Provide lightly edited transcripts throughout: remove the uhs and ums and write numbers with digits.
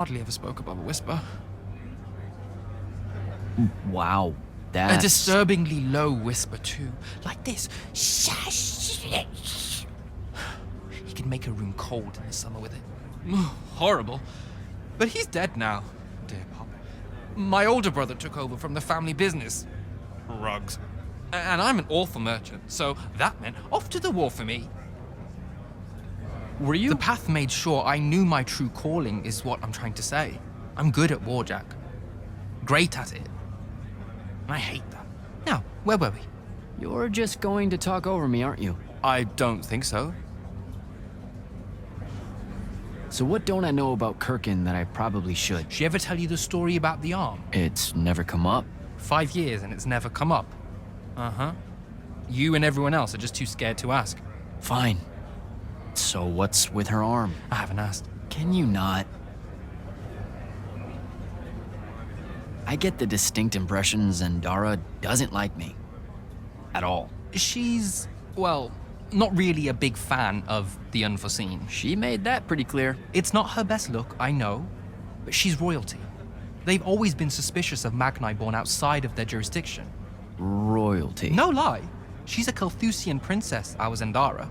Hardly ever spoke above a whisper. Wow, A that's... disturbingly low whisper, too. Like this. He can make a room cold in the summer with it. Horrible. But he's dead now, dear Pop. My older brother took over from the family business. Rugs. And I'm an awful merchant, so that meant off to the war for me. Were you? The path made sure I knew my true calling is what I'm trying to say. I'm good at war, Jack. Great at it. And I hate that. Now, where were we? You're just going to talk over me, aren't you? I don't think so. So what don't I know about Kirkin that I probably should? She ever tell you the story about the arm? It's never come up. 5 years and it's never come up. Uh-huh. You and everyone else are just too scared to ask. Fine. So what's with her arm? I haven't asked. Can you not? I get the distinct impression Zendara doesn't like me. At all. She's, well, not really a big fan of the unforeseen. She made that pretty clear. It's not her best look, I know, but she's royalty. They've always been suspicious of Magni born outside of their jurisdiction. Royalty. No lie. She's a Kelthusian princess, our Zendara.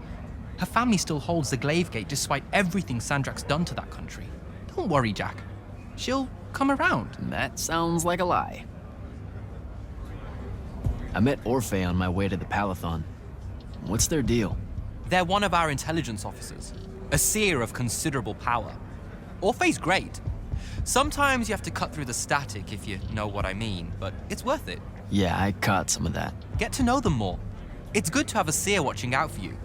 Her family still holds the Glaive Gate despite everything Sandrak's done to that country. Don't worry, Jack. She'll come around. That sounds like a lie. I met Orphe on my way to the Palathon. What's their deal? They're one of our intelligence officers, a seer of considerable power. Orphe's great. Sometimes you have to cut through the static, if you know what I mean, but it's worth it. Yeah, I caught some of that. Get to know them more. It's good to have a seer watching out for you.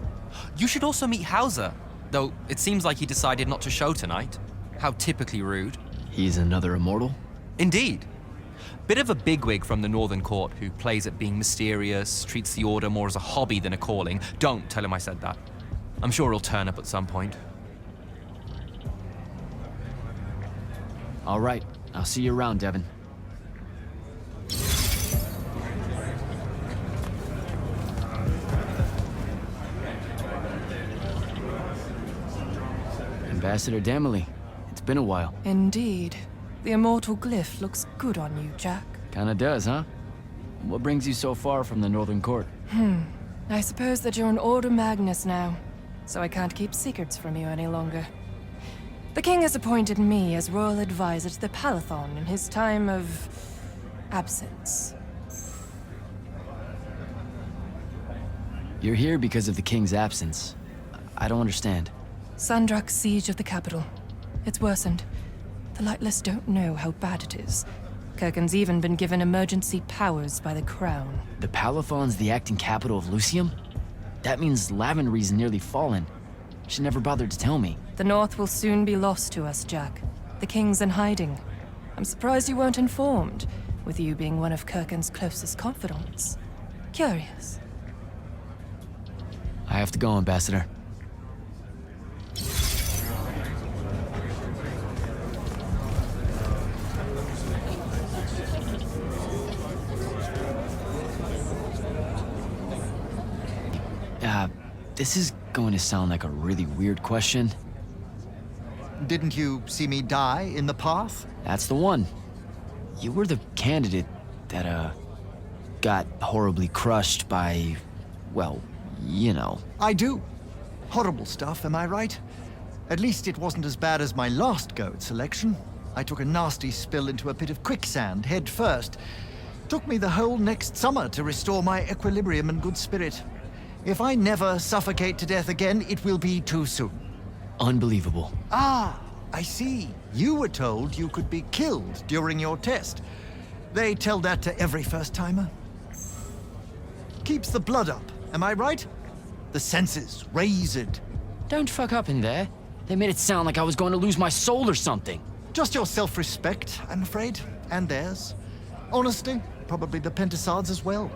You should also meet Hauser, though it seems like he decided not to show tonight. How typically rude. He's another immortal? Indeed. Bit of a bigwig from the Northern Court who plays at being mysterious, treats the Order more as a hobby than a calling. Don't tell him I said that. I'm sure he'll turn up at some point. All right, I'll see you around, Devin. Ambassador Damley, it's been a while. Indeed. The immortal glyph looks good on you, Jack. Kinda does, huh? What brings you so far from the Northern Court? I suppose that you're an Order Magnus now, so I can't keep secrets from you any longer. The king has appointed me as royal advisor to the Palathon in his time of... absence. You're here because of the king's absence. I don't understand. Sandrak's siege of the capital. It's worsened. The Lightless don't know how bad it is. Kirkin's even been given emergency powers by the crown. The Palathon's the acting capital of Lucium? That means Lavendry's nearly fallen. She never bothered to tell me. The North will soon be lost to us, Jack. The king's in hiding. I'm surprised you weren't informed, with you being one of Kirkin's closest confidants. Curious. I have to go, Ambassador. This is going to sound like a really weird question. Didn't you see me die in the path? That's the one. You were the candidate that, got horribly crushed by, well, you know. I do. Horrible stuff, am I right? At least it wasn't as bad as my last go at selection. I took a nasty spill into a pit of quicksand head first. Took me the whole next summer to restore my equilibrium and good spirit. If I never suffocate to death again, it will be too soon. Unbelievable. Ah, I see. You were told you could be killed during your test. They tell that to every first-timer. Keeps the blood up, am I right? The senses raised. Don't fuck up in there. They made it sound like I was going to lose my soul or something. Just your self-respect, I'm afraid, and theirs. Honesty, probably the Pentasards as well.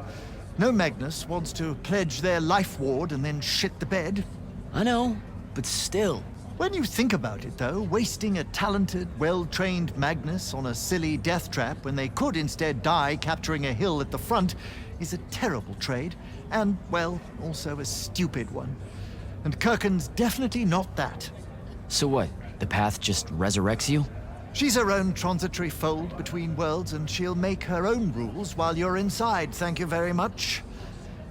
No Magnus wants to pledge their life ward and then shit the bed. I know, but still. When you think about it, though, wasting a talented, well-trained Magnus on a silly death trap when they could instead die capturing a hill at the front is a terrible trade, and, well, also a stupid one. And Kirkin's definitely not that. So what? The path just resurrects you? She's her own transitory fold between worlds, and she'll make her own rules while you're inside, thank you very much.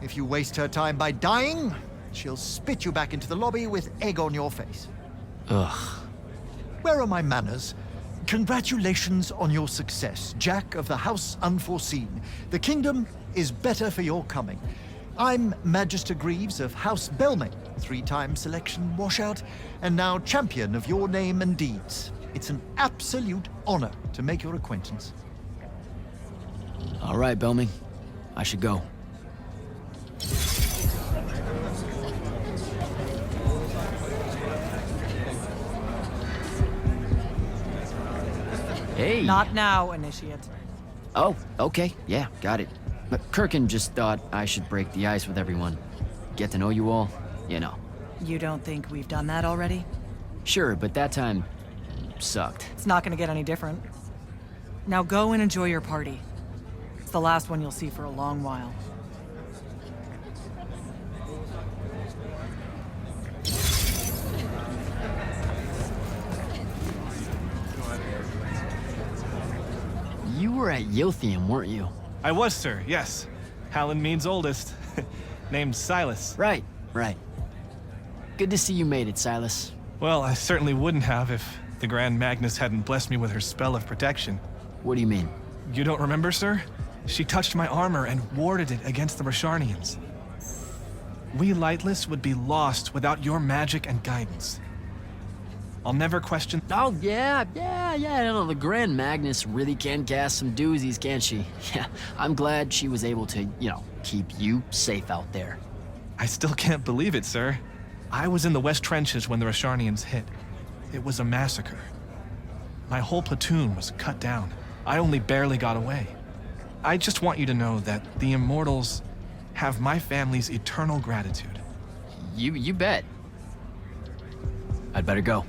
If you waste her time by dying, she'll spit you back into the lobby with egg on your face. Ugh. Where are my manners? Congratulations on your success, Jack of the House Unforeseen. The kingdom is better for your coming. I'm Magister Greaves of House Belmane, 3-time selection washout, and now champion of your name and deeds. It's an absolute honor to make your acquaintance. All right, Belming. I should go. Hey. Not now, Initiate. Oh, okay. Yeah, got it. But Kirkin just thought I should break the ice with everyone. Get to know you all, you know. You don't think we've done that already? Sure, but that time sucked. It's not gonna get any different. Now go and enjoy your party. It's the last one you'll see for a long while. You were at Yilthium, weren't you? I was, sir, yes. Hallen means oldest. Named Silas. Right. Good to see you made it, Silas. Well, I certainly wouldn't have if the Grand Magnus hadn't blessed me with her spell of protection. What do you mean? You don't remember, sir? She touched my armor and warded it against the Rasharnians. We Lightless would be lost without your magic and guidance. I'll never question— Oh, yeah, I know, the Grand Magnus really can cast some doozies, can't she? Yeah, I'm glad she was able to, keep you safe out there. I still can't believe it, sir. I was in the West Trenches when the Rasharnians hit. It was a massacre. My whole platoon was cut down. I only barely got away. I just want you to know that the Immortals have my family's eternal gratitude. You bet. I'd better go.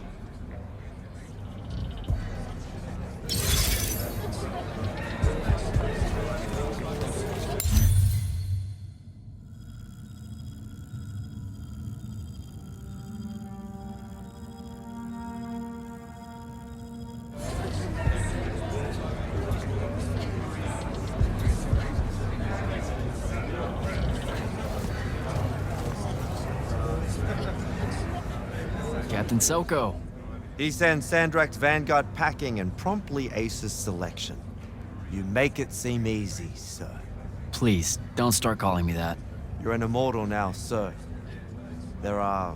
Captain Selko. He sends Sandrak's Vanguard packing and promptly aces selection. You make it seem easy, sir. Please, don't start calling me that. You're an immortal now, sir. There are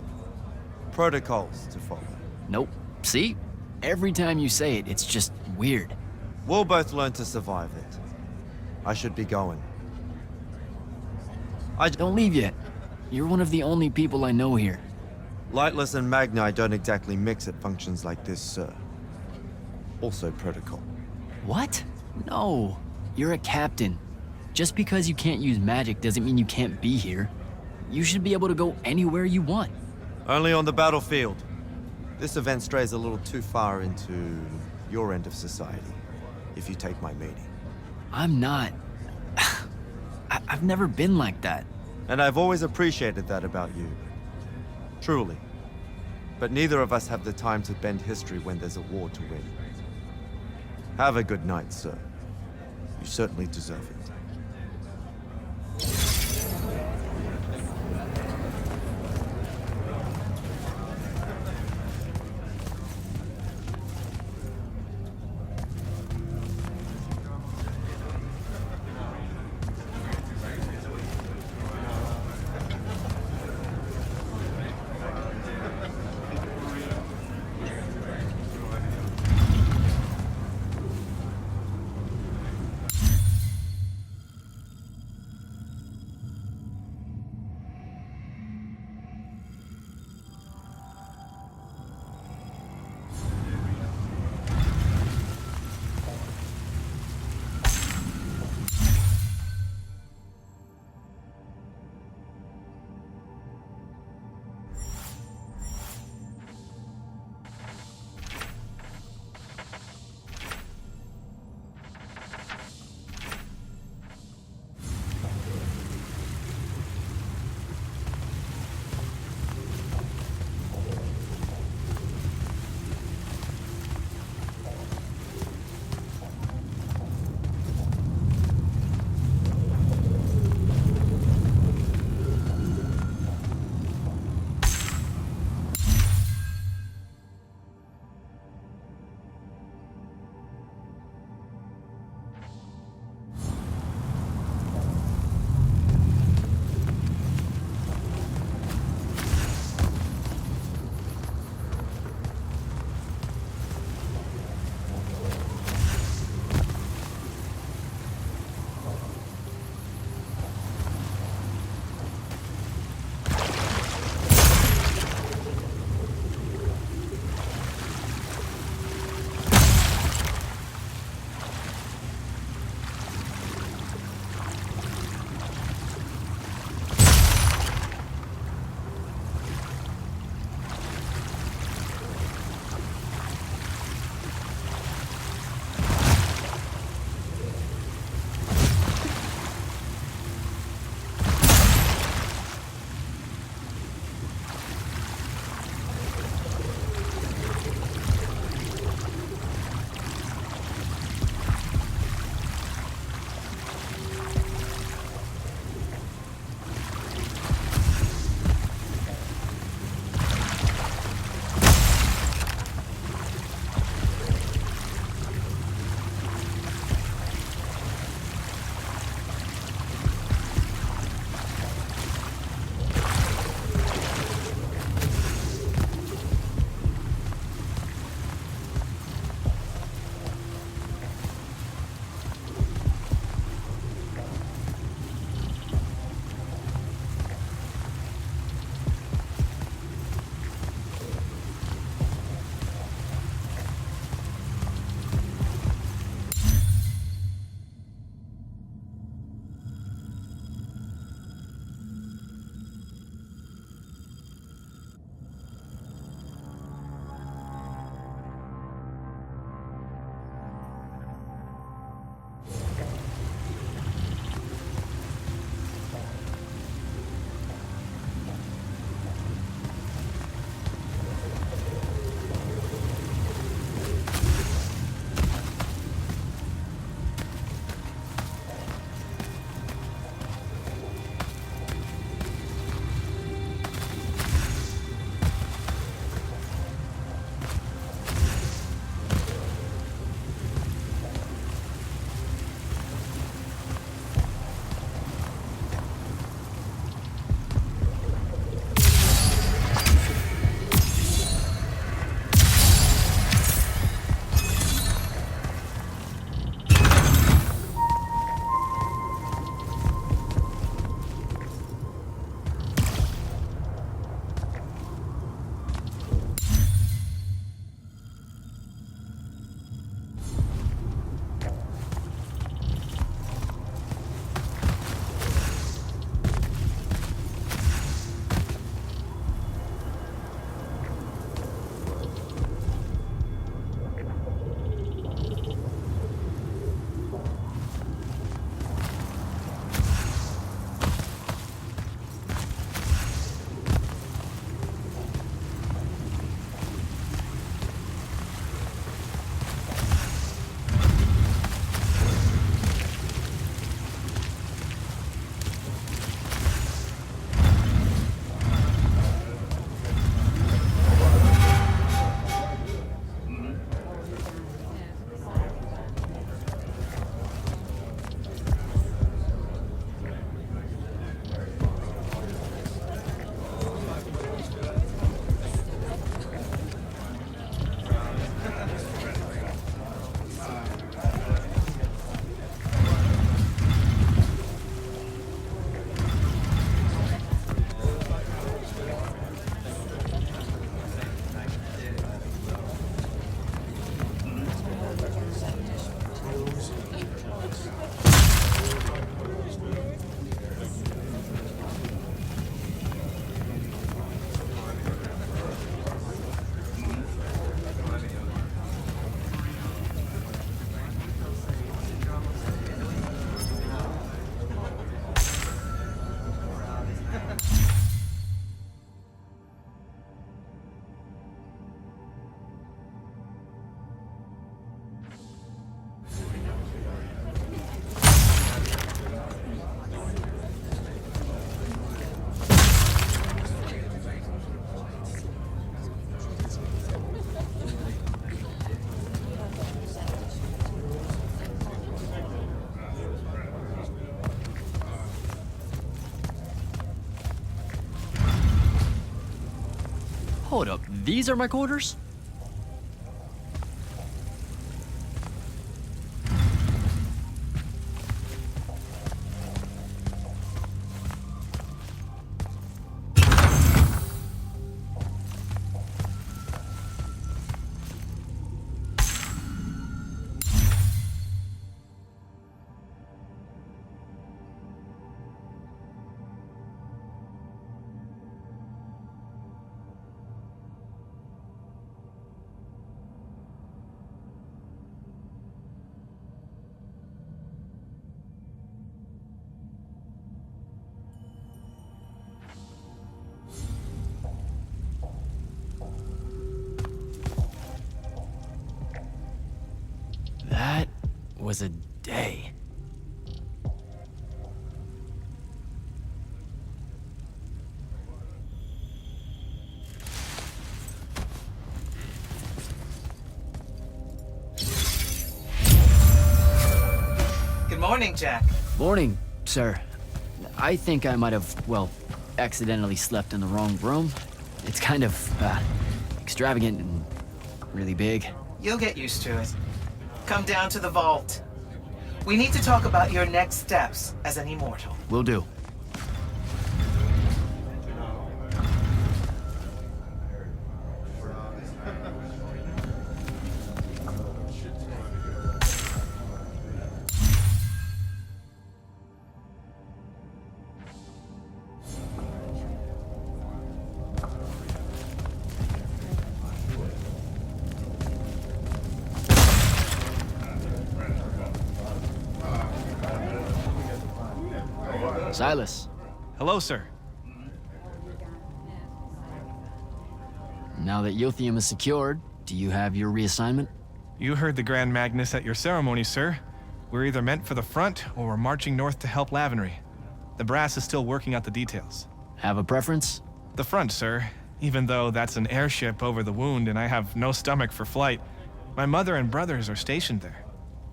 protocols to follow. Nope. See? Every time you say it, it's just weird. We'll both learn to survive it. I should be going. Don't leave yet. You're one of the only people I know here. Lightless and Magni don't exactly mix at functions like this, sir. Also protocol. What? No. You're a captain. Just because you can't use magic doesn't mean you can't be here. You should be able to go anywhere you want. Only on the battlefield. This event strays a little too far into your end of society, if you take my meaning. I'm not. I've never been like that. And I've always appreciated that about you. Truly. But neither of us have the time to bend history when there's a war to win. Have a good night, sir. You certainly deserve it. Hold up, these are my quarters? That was a day. Good morning, Jack. Morning, sir. I think I might have, well, accidentally slept in the wrong room. It's kind of, extravagant and really big. You'll get used to it. Come down to the vault. We need to talk about your next steps as an immortal. Will do. Silas, Hello, sir. now that Yothium is secured, do you have your reassignment? You heard the Grand Magnus at your ceremony, sir. We're either meant for the front, or we're marching north to help Lavenry. The brass is still working out the details. Have a preference? The front, sir. Even though that's an airship over the wound and I have no stomach for flight. My mother and brothers are stationed there.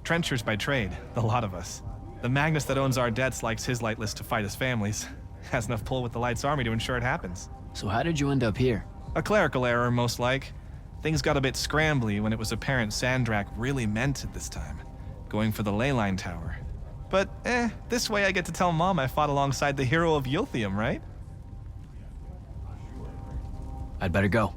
Trenchers by trade, the lot of us. The Magnus that owns our debts likes his lightless to fight his families. Has enough pull with the Light's army to ensure it happens. So how did you end up here? A clerical error, most like. Things got a bit scrambly when it was apparent Sandrak really meant it this time. Going for the ley line tower. But, this way I get to tell Mom I fought alongside the hero of Yothium, right? I'd better go.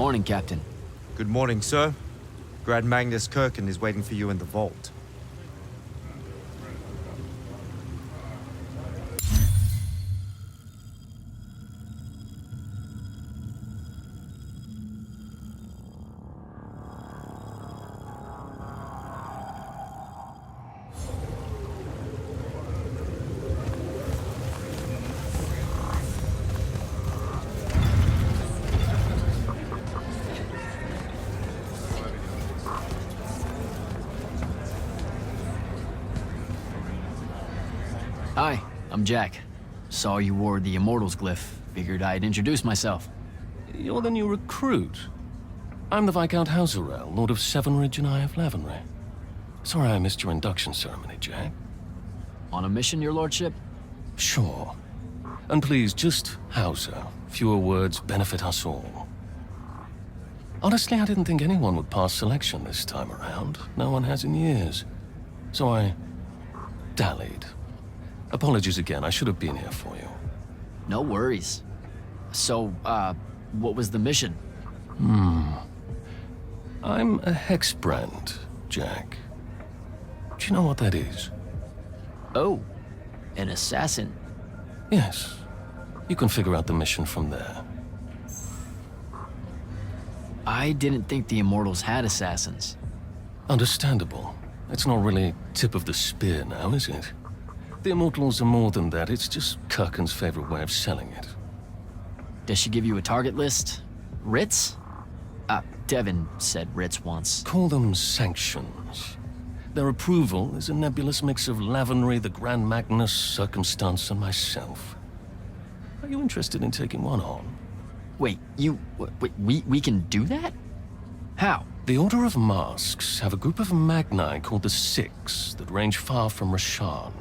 Morning, Captain. Good morning, sir. Grand Magnus Kirkin is waiting for you in the vault. Hi, I'm Jack. Saw you wore the Immortals glyph. Figured I'd introduce myself. You're the new recruit. I'm the Viscount Hauserel, Lord of Sevenridge and Eye of Lavenry. Sorry I missed your induction ceremony, Jack. On a mission, your lordship? Sure. And please, just Hauser. Fewer words benefit us all. Honestly, I didn't think anyone would pass selection this time around. No one has in years. So I dallied. Apologies again, I should have been here for you. No worries. So, what was the mission? I'm a hexbrand, Jack. Do you know what that is? Oh, an assassin. Yes. You can figure out the mission from there. I didn't think the Immortals had assassins. Understandable. It's not really tip of the spear now, is it? The Immortals are more than that. It's just Kirkin's favorite way of selling it. Does she give you a target list? Writs? Devin said writs once. Call them sanctions. Their approval is a nebulous mix of Lavenry, the Grand Magnus, Circumstance, and myself. Are you interested in taking one on? Wait, we can do that? How? The Order of Masks have a group of Magni called the Six that range far from Rasharn.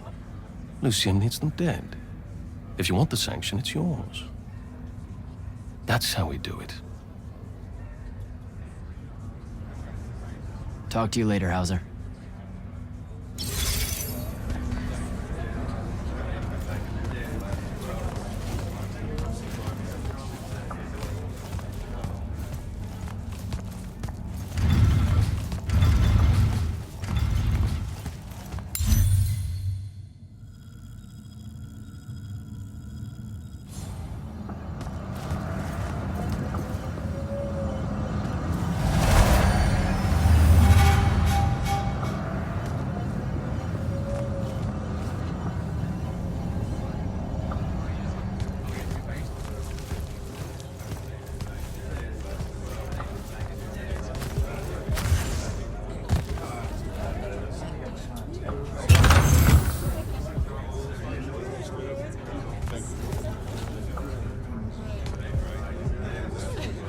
Lucian needs them dead. If you want the sanction, it's yours. That's how we do it. Talk to you later, Hauser.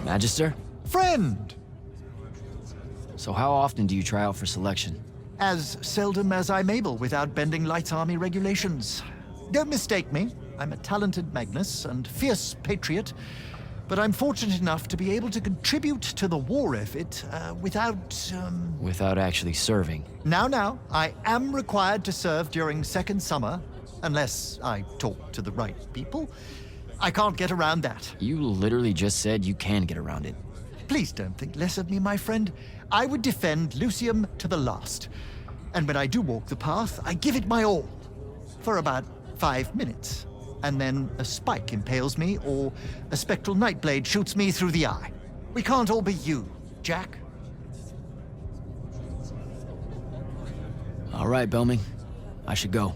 Magister? Friend! So how often do you try out for selection? As seldom as I'm able without bending Light's army regulations. Don't mistake me. I'm a talented Magnus and fierce patriot, but I'm fortunate enough to be able to contribute to the war effort without. Without actually serving. Now, I am required to serve during second summer, unless I talk to the right people. I can't get around that. You literally just said you can get around it. Please don't think less of me, my friend. I would defend Lucium to the last. And when I do walk the path, I give it my all. For about 5 minutes. And then a spike impales me, or a spectral nightblade shoots me through the eye. We can't all be you, Jack. All right, Belming. I should go.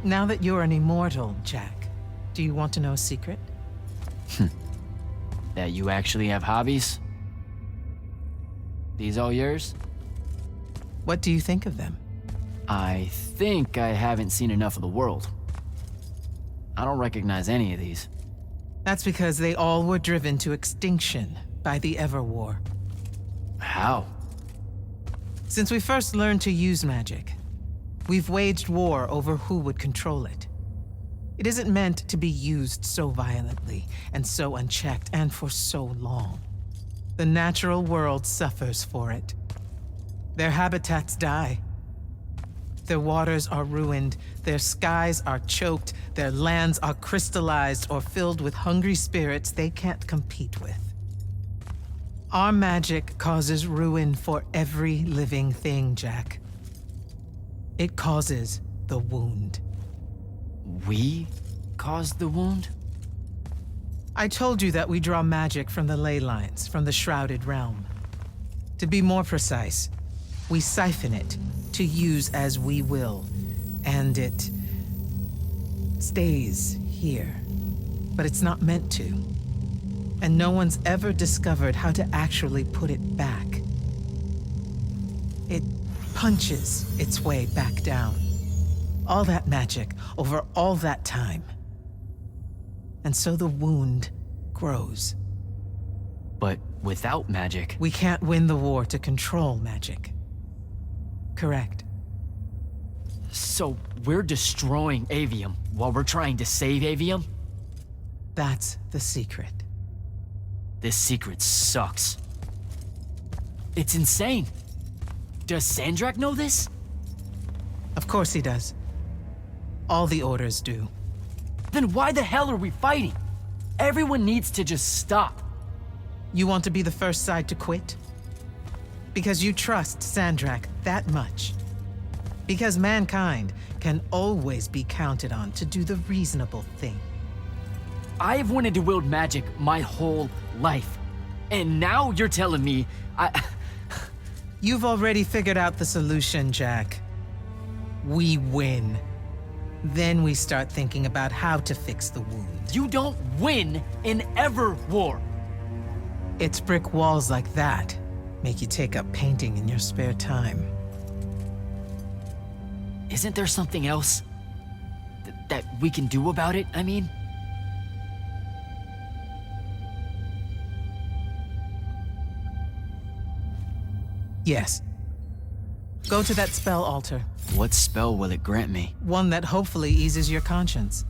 Now that you're an immortal, Jack, do you want to know a secret? That you actually have hobbies? These all yours? What do you think of them? I think I haven't seen enough of the world. I don't recognize any of these. That's because they all were driven to extinction by the Everwar. How? Since we first learned to use magic, we've waged war over who would control it. It isn't meant to be used so violently and so unchecked and for so long. The natural world suffers for it. Their habitats die. Their waters are ruined, their skies are choked, their lands are crystallized or filled with hungry spirits they can't compete with. Our magic causes ruin for every living thing, Jack. It causes the wound. We caused the wound? I told you that we draw magic from the ley lines, from the Shrouded Realm. To be more precise, we siphon it to use as we will, and it stays here. But it's not meant to. And no one's ever discovered how to actually put it back. It punches its way back down. All that magic over all that time. And so the wound grows. But without magic... We can't win the war to control magic. Correct. So we're destroying Aveum while we're trying to save Aveum? That's the secret. This secret sucks. It's insane. Does Sandrak know this? Of course he does. All the orders do. Then why the hell are we fighting? Everyone needs to just stop. You want to be the first side to quit? Because you trust Sandrak that much. Because mankind can always be counted on to do the reasonable thing. I've wanted to wield magic my whole life. And now you're telling me You've already figured out the solution, Jack. We win. Then we start thinking about how to fix the wound. You don't win in ever war. It's brick walls like that make you take up painting in your spare time. Isn't there something else that we can do about it, I mean? Yes. Go to that spell altar. What spell will it grant me? One that hopefully eases your conscience.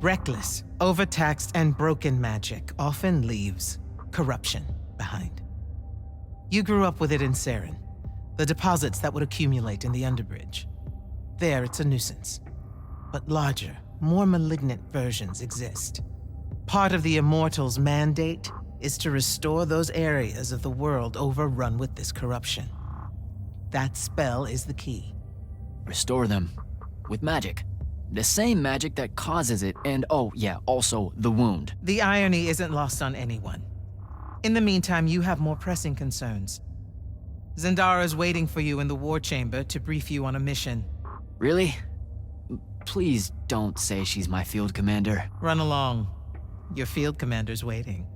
Reckless, overtaxed, and broken magic often leaves corruption behind. You grew up with it in Saren, the deposits that would accumulate in the Underbridge. There, it's a nuisance. But larger, more malignant versions exist. Part of the Immortals' mandate is to restore those areas of the world overrun with this corruption. That spell is the key. Restore them. With magic. The same magic that causes it, and oh yeah, also the wound. The irony isn't lost on anyone. In the meantime, you have more pressing concerns. Zendara's waiting for you in the war chamber to brief you on a mission. Really? Please don't say she's my field commander. Run along. Your field commander's waiting.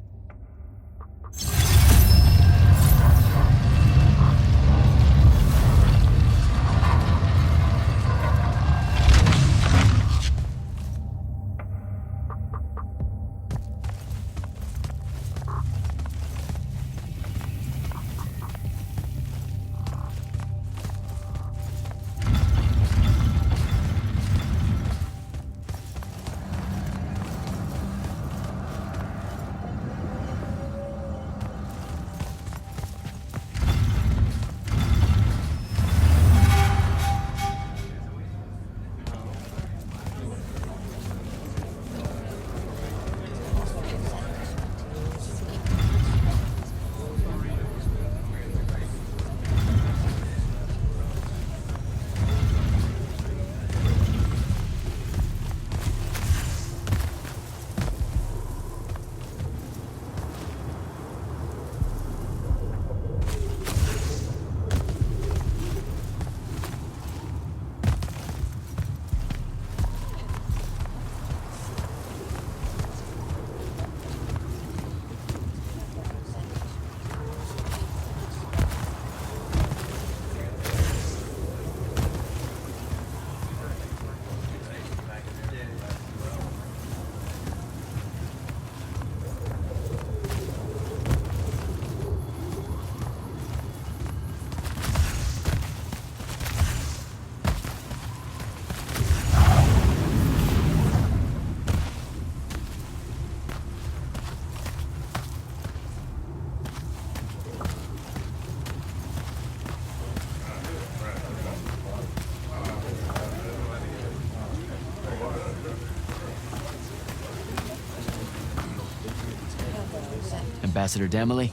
Ambassador Damley.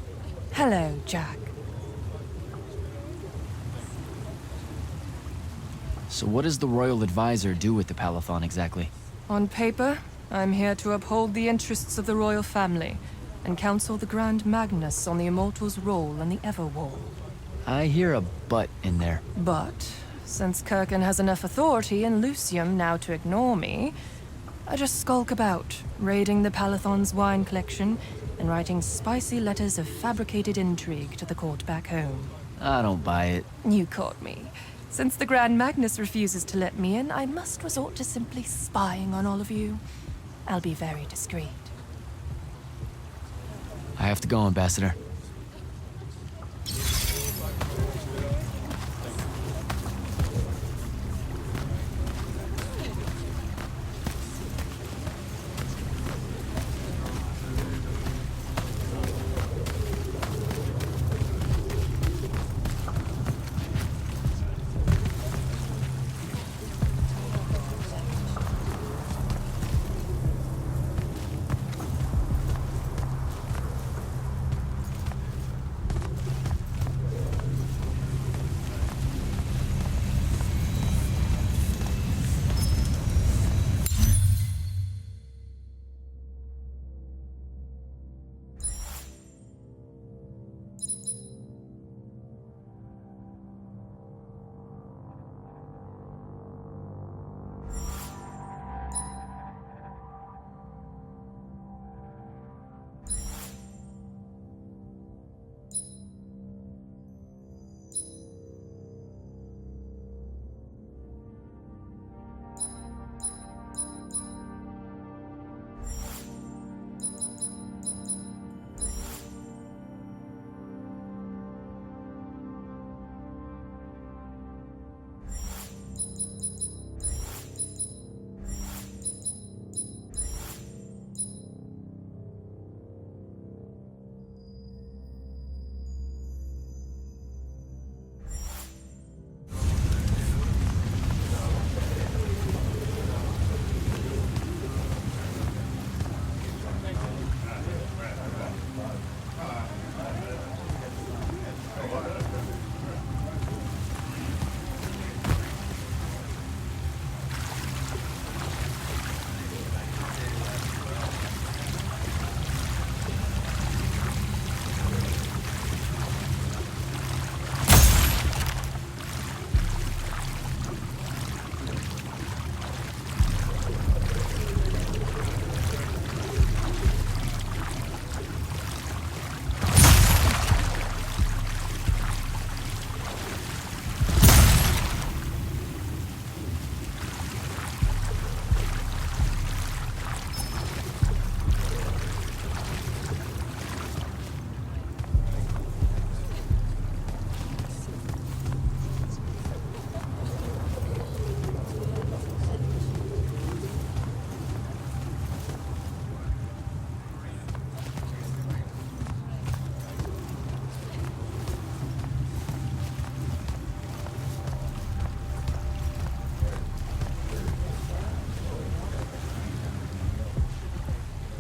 Hello, Jack. So what does the Royal Advisor do with the Palathon exactly? On paper, I'm here to uphold the interests of the royal family and counsel the Grand Magnus on the Immortals' role in the Everwall. I hear a but in there. But since Kirkin has enough authority in Lucium now to ignore me, I just skulk about, raiding the Palathon's wine collection and writing spicy letters of fabricated intrigue to the court back home. I don't buy it. You caught me. Since the Grand Magnus refuses to let me in, I must resort to simply spying on all of you. I'll be very discreet. I have to go, Ambassador.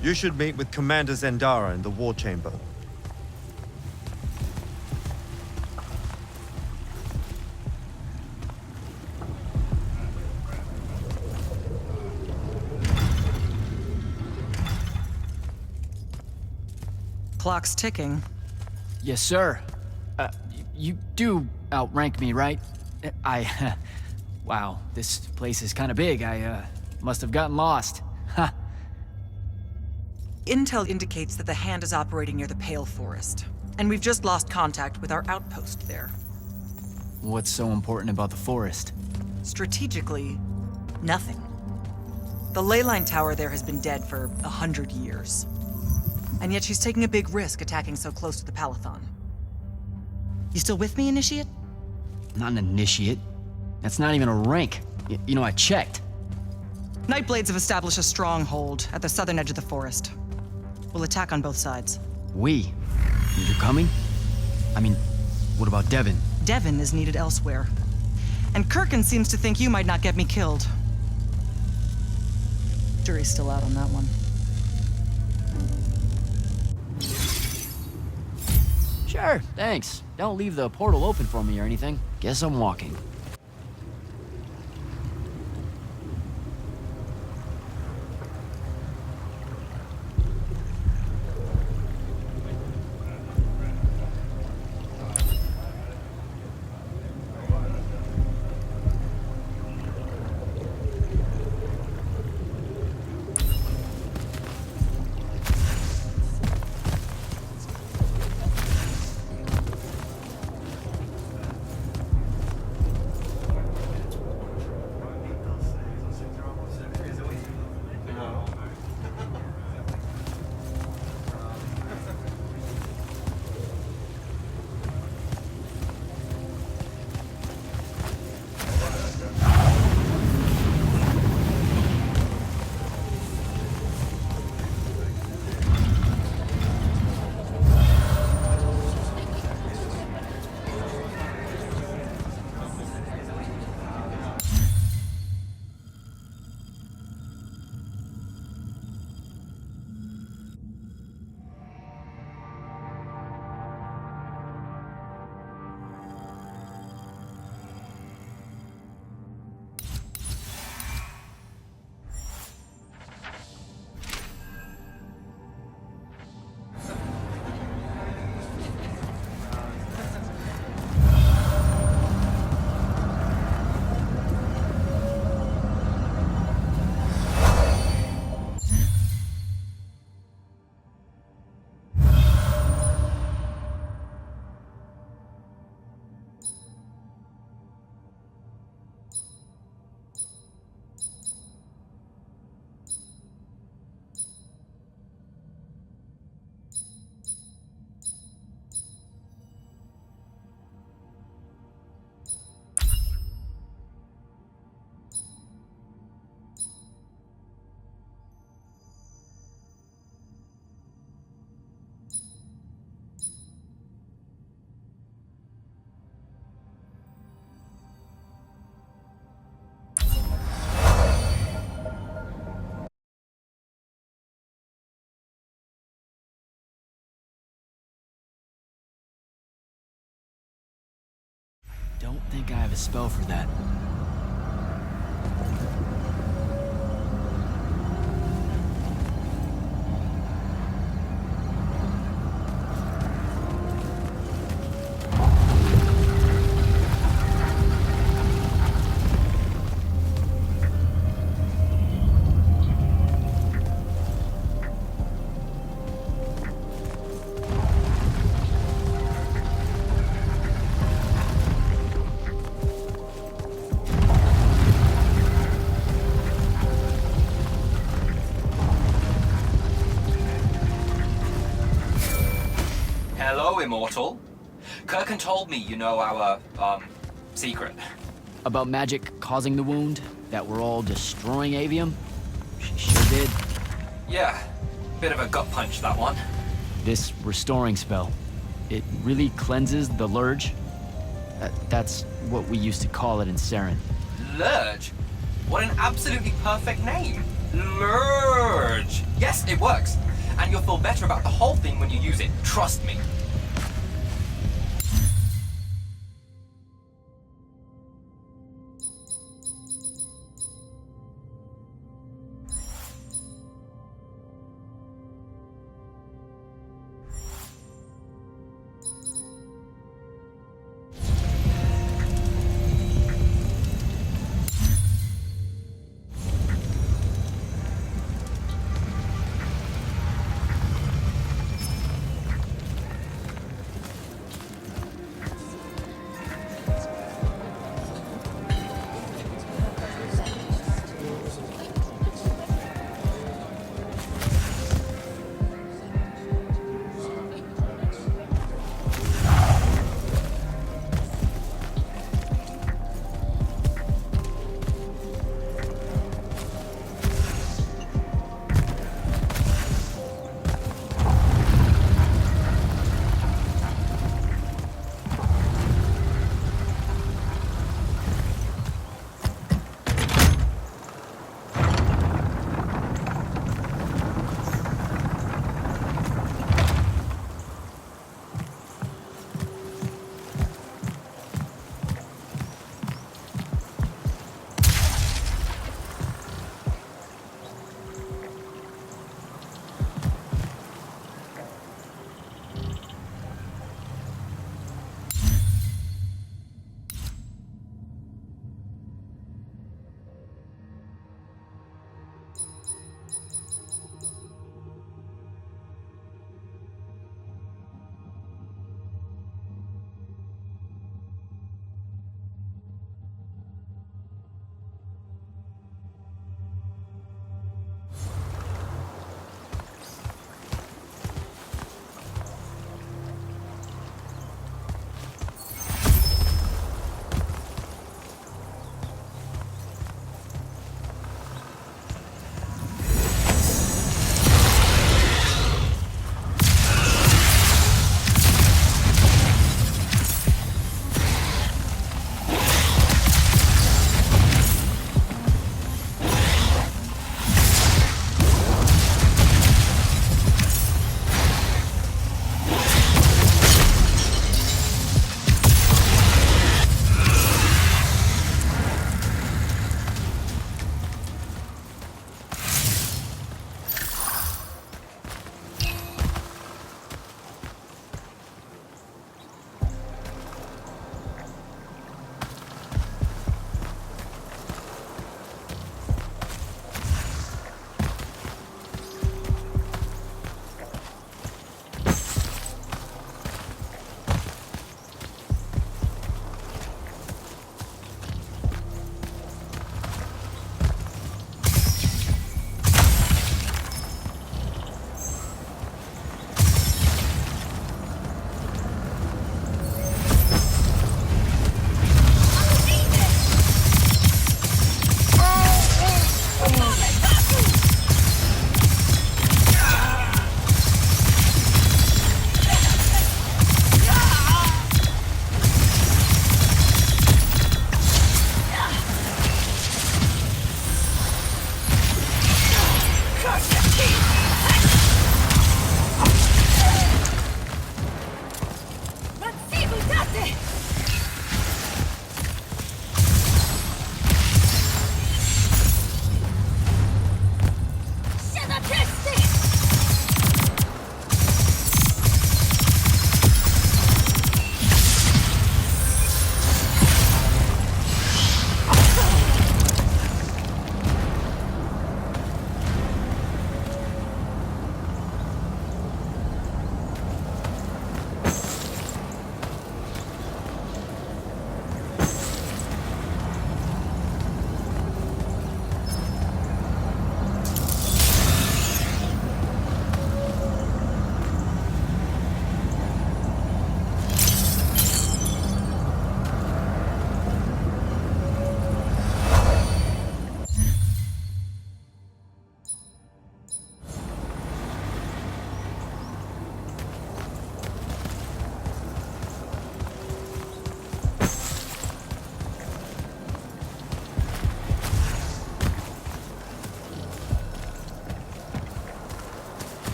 You should meet with Commander Zendara in the War Chamber. Clock's ticking. Yes, sir. You do outrank me, right? Wow, this place is kind of big. I must have gotten lost. Ha! Intel indicates that the Hand is operating near the Pale Forest, and we've just lost contact with our outpost there. What's so important about the forest? Strategically, nothing. The ley line tower there has been dead for 100 years. And yet she's taking a big risk attacking so close to the Palathon. You still with me, Initiate? Not an initiate. That's not even a rank. You know, I checked. Nightblades have established a stronghold at the southern edge of the forest. We'll attack on both sides. We? You're coming? I mean, what about Devin? Devin is needed elsewhere. And Kirkin seems to think you might not get me killed. Jury's still out on that one. Sure, thanks. Don't leave the portal open for me or anything. Guess I'm walking. Don't think I have a spell for that. Hello, Immortal. Kirkin told me you know our, secret. About magic causing the wound? That we're all destroying Avium? She sure did. Yeah, bit of a gut punch, that one. This restoring spell, it really cleanses the Lurge? That's what we used to call it in Saren. Lurge? What an absolutely perfect name. Lurge! Yes, it works. And you'll feel better about the whole thing when you use it. Trust me.